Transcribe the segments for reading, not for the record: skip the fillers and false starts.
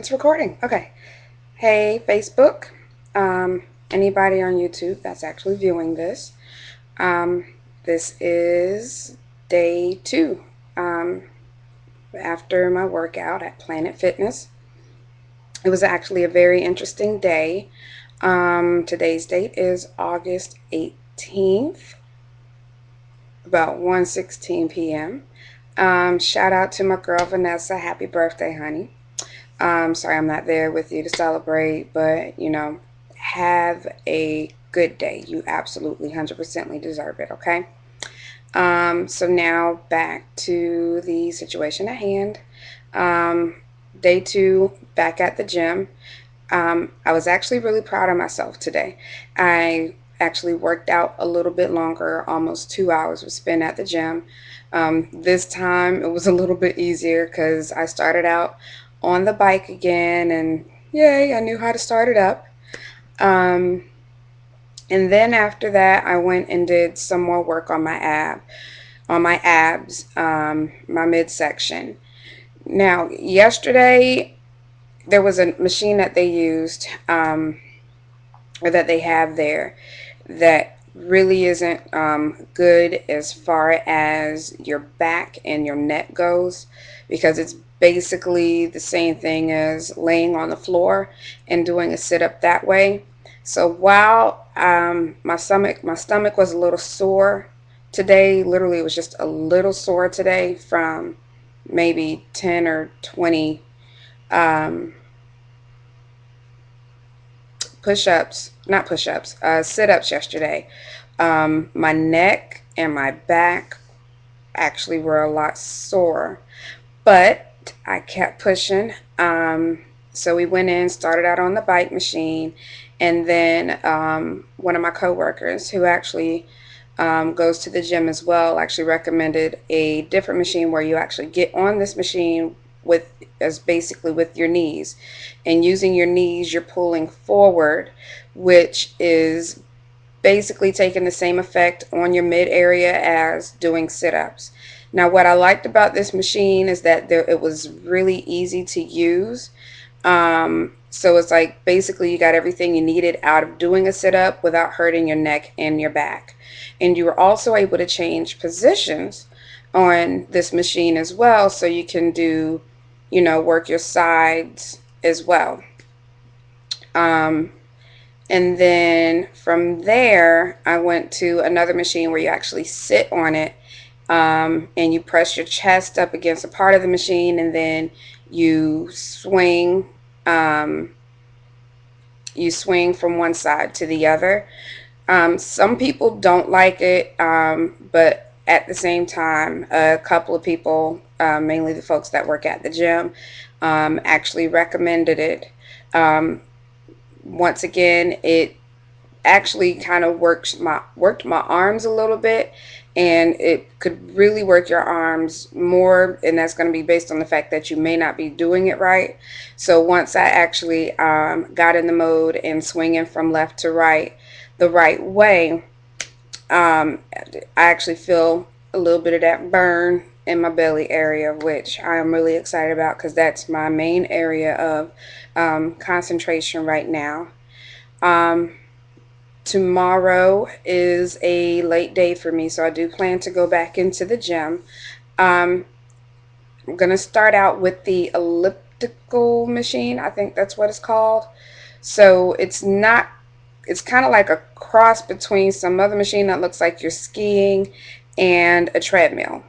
It's recording. Okay. Hey, Facebook. Anybody on YouTube that's actually viewing this. This is day 2 after my workout at Planet Fitness. It was actually a very interesting day. Today's date is August 18th, about 1:16 p.m. Shout out to my girl Vanessa. Happy birthday, honey. Sorry I'm not there with you to celebrate, but have a good day. You absolutely 100% deserve it, okay? So now back to the situation at hand. Day 2, back at the gym. I was actually really proud of myself today. I actually worked out a little bit longer, almost 2 hours was spent at the gym. This time it was a little bit easier because I started out on the bike again, and yay, I knew how to start it up. Um, and then after that, I went and did some more work on my abs, my midsection. Now, yesterday there was a machine that they used, or that they have there, that really isn't good as far as your back and your neck goes, because it's basically the same thing as laying on the floor and doing a sit up that way. So while my stomach was a little sore today, literally it was just a little sore today from maybe 10 or 20 um, push-ups, not push-ups, sit-ups yesterday. My neck and my back actually were a lot sore, but I kept pushing. So we went in, started out on the bike machine, and then one of my coworkers who actually goes to the gym as well actually recommended a different machine where you actually get on this machine with as basically with your knees, and using your knees you're pulling forward, which is basically taking the same effect on your mid area as doing sit-ups. Now what I liked about this machine is that it was really easy to use. So it's like basically you got everything you needed out of doing a sit-up without hurting your neck and your back. And you were also able to change positions on this machine as well, so you can do, work your sides as well. Um, and then from there, I went to another machine where you actually sit on it, and you press your chest up against a part of the machine, and then you swing. Um, you swing from one side to the other. Some people don't like it, but at the same time, a couple of people, mainly the folks that work at the gym, actually recommended it. Um, Once again, it actually kind of worked my arms a little bit, and it could really work your arms more, and that's going to be based on the fact that you may not be doing it right. So once I actually got in the mode and swinging from left to right the right way, I actually feel a little bit of that burn in my belly area, which I am really excited about because that's my main area of concentration right now. Um, Tomorrow is a late day for me, so I do plan to go back into the gym. Um, I'm going to start out with the elliptical machine. I think that's what it's called. So it's kind of like a cross between some other machine that looks like you're skiing and a treadmill.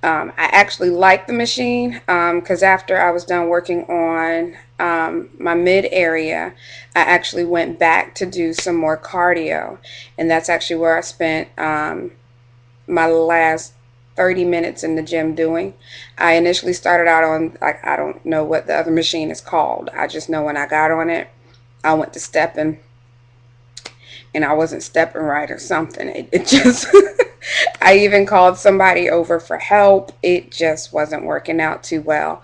I actually like the machine because after I was done working on my mid area, I actually went back to do some more cardio. And that's actually where I spent my last 30 minutes in the gym doing. I initially started out on, like, I don't know what the other machine is called. I just know when I got on it, I went to stepping and I wasn't stepping right or something. It just, I even called somebody over for help. It just wasn't working out too well.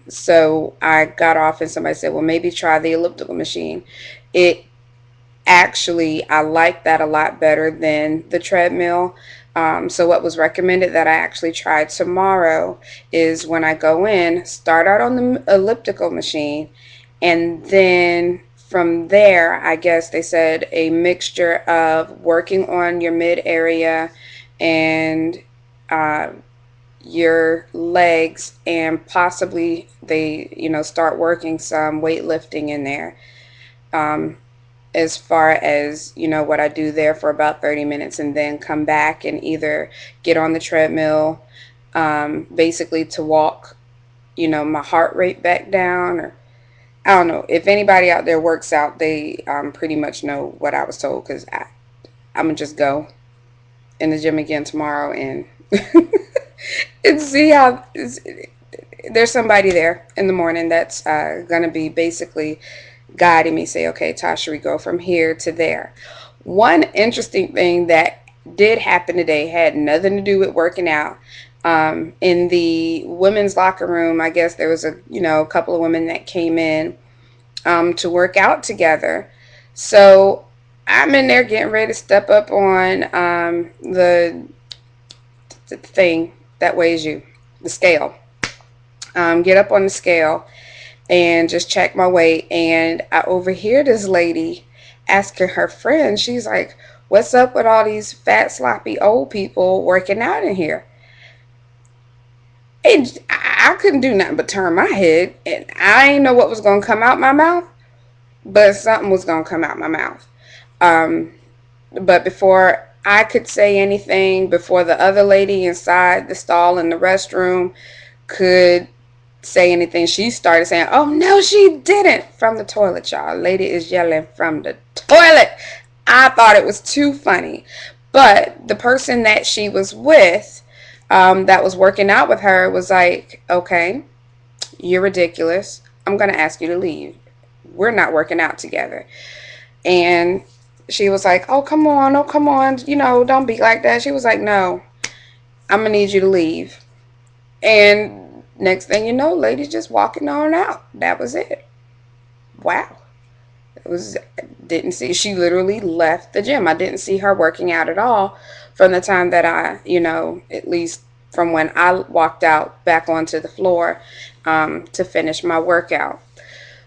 So I got off and somebody said, well, maybe try the elliptical machine. It actually, I like that a lot better than the treadmill. So what was recommended that I actually tried tomorrow is when I go in, start out on the elliptical machine, and then from there, I guess they said a mixture of working on your mid area and uh, your legs, and possibly they, start working some weightlifting in there. Um, as far as what I do there for about 30 minutes, and then come back and either get on the treadmill, basically to walk my heart rate back down, or I don't know. If anybody out there works out, they pretty much know what I was told, because I'm gonna just go in the gym again tomorrow and and see how there's somebody there in the morning that's gonna be basically guiding me, say, okay, Tasha, we go from here to there. One interesting thing that did happen today had nothing to do with working out. In the women's locker room, I guess there was a couple of women that came in to work out together. So I'm in there getting ready to step up on the thing that weighs you, the scale. Get up on the scale and just check my weight. And I overhear this lady asking her friend, she's like, what's up with all these fat, sloppy old people working out in here? And I couldn't do nothing but turn my head, and I didn't know what was going to come out my mouth, but something was going to come out my mouth. But before I could say anything, before the other lady inside the stall in the restroom could say anything, she started saying, oh no, she didn't, from the toilet. Y'all, lady is yelling from the toilet. I thought it was too funny. But the person that she was with, that was working out with her, was like, okay, you're ridiculous, I'm gonna ask you to leave, we're not working out together. And she was like, oh come on, don't be like that. She was like, no, I'm gonna need you to leave. And next thing you know, lady's just walking on out. That was it. Wow. Didn't see, she literally left the gym. I didn't see her working out at all from the time that I, at least from when I walked out back onto the floor to finish my workout.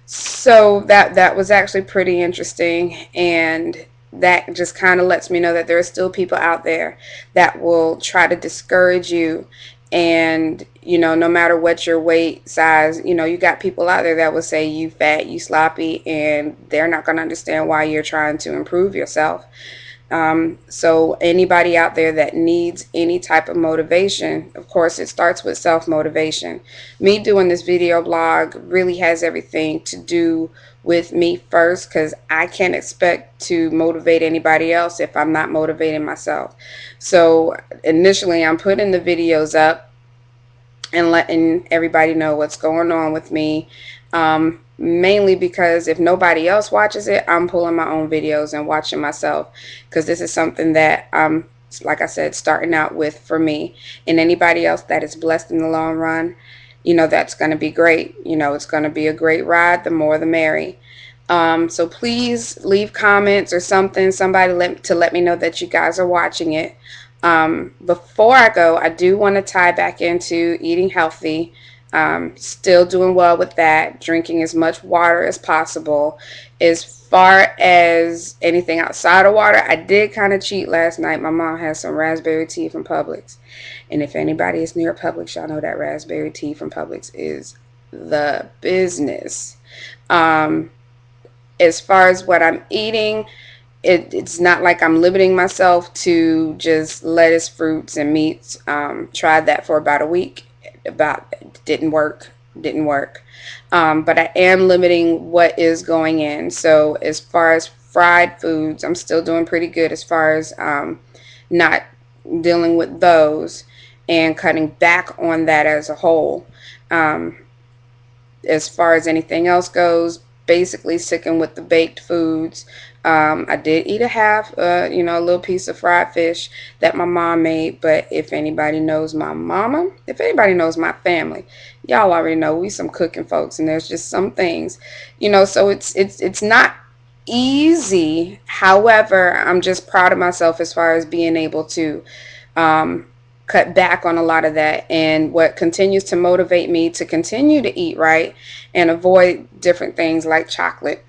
So that was actually pretty interesting, and that just kind of lets me know that there are still people out there that will try to discourage you. And no matter what your weight size, you got people out there that will say you fat, you sloppy, and they're not going to understand why you're trying to improve yourself. So anybody out there that needs any type of motivation, of course, it starts with self-motivation. Me doing this video blog really has everything to do with me first, because I can't expect to motivate anybody else if I'm not motivating myself. So initially, I'm putting the videos up and letting everybody know what's going on with me. Mainly because if nobody else watches it, I'm pulling my own videos and watching myself, because this is something that I'm, like I said, starting out with for me. And anybody else that is blessed in the long run, that's going to be great. It's going to be a great ride. The more the merry. So please leave comments or something, somebody to let me know that you guys are watching it. Before I go, I do want to tie back into eating healthy. Still doing well with that, drinking as much water as possible. As far as anything outside of water, I did kind of cheat last night. My mom has some raspberry tea from Publix, and if anybody is near Publix, y'all know that raspberry tea from Publix is the business. As far as what I'm eating, it's not like I'm limiting myself to just lettuce, fruits, and meats. Tried that for about a week. Didn't work. But I am limiting what is going in. So as far as fried foods, I'm still doing pretty good as far as not dealing with those and cutting back on that as a whole. As far as anything else goes, basically sticking with the baked foods. I did eat a little piece of fried fish that my mom made. But if anybody knows my mama, if anybody knows my family, y'all already know we some cooking folks, and there's just some things, so it's not easy. However, I'm just proud of myself as far as being able to cut back on a lot of that. And what continues to motivate me to continue to eat right and avoid different things like chocolate,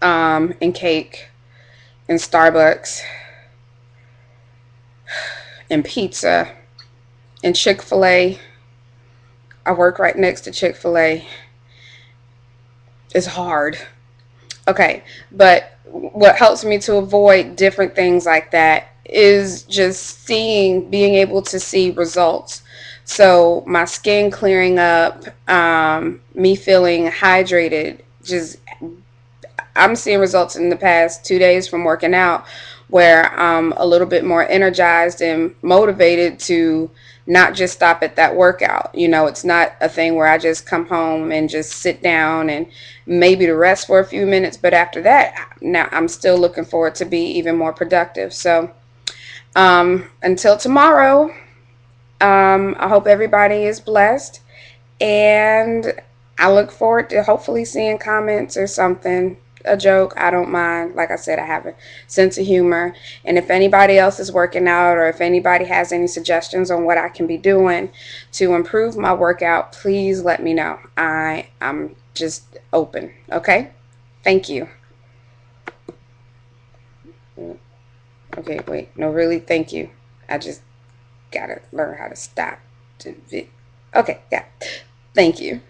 and cake and Starbucks and pizza and Chick-fil-A. I work right next to Chick-fil-A. It's hard. Okay, but what helps me to avoid different things like that is just being able to see results. So my skin clearing up, me feeling hydrated, just I'm seeing results in the past 2 days from working out where I'm a little bit more energized and motivated to not just stop at that workout. It's not a thing where I just come home and just sit down and maybe to rest for a few minutes, but after that, now I'm still looking forward to be even more productive. So until tomorrow, I hope everybody is blessed, and I look forward to hopefully seeing comments or something. A joke, I don't mind. Like I said, I have a sense of humor. And if anybody else is working out, or if anybody has any suggestions on what I can be doing to improve my workout, please let me know. I'm just open. Okay? Thank you. Okay, wait. No, really, thank you. I just gotta learn how to stop. Okay, yeah. Thank you.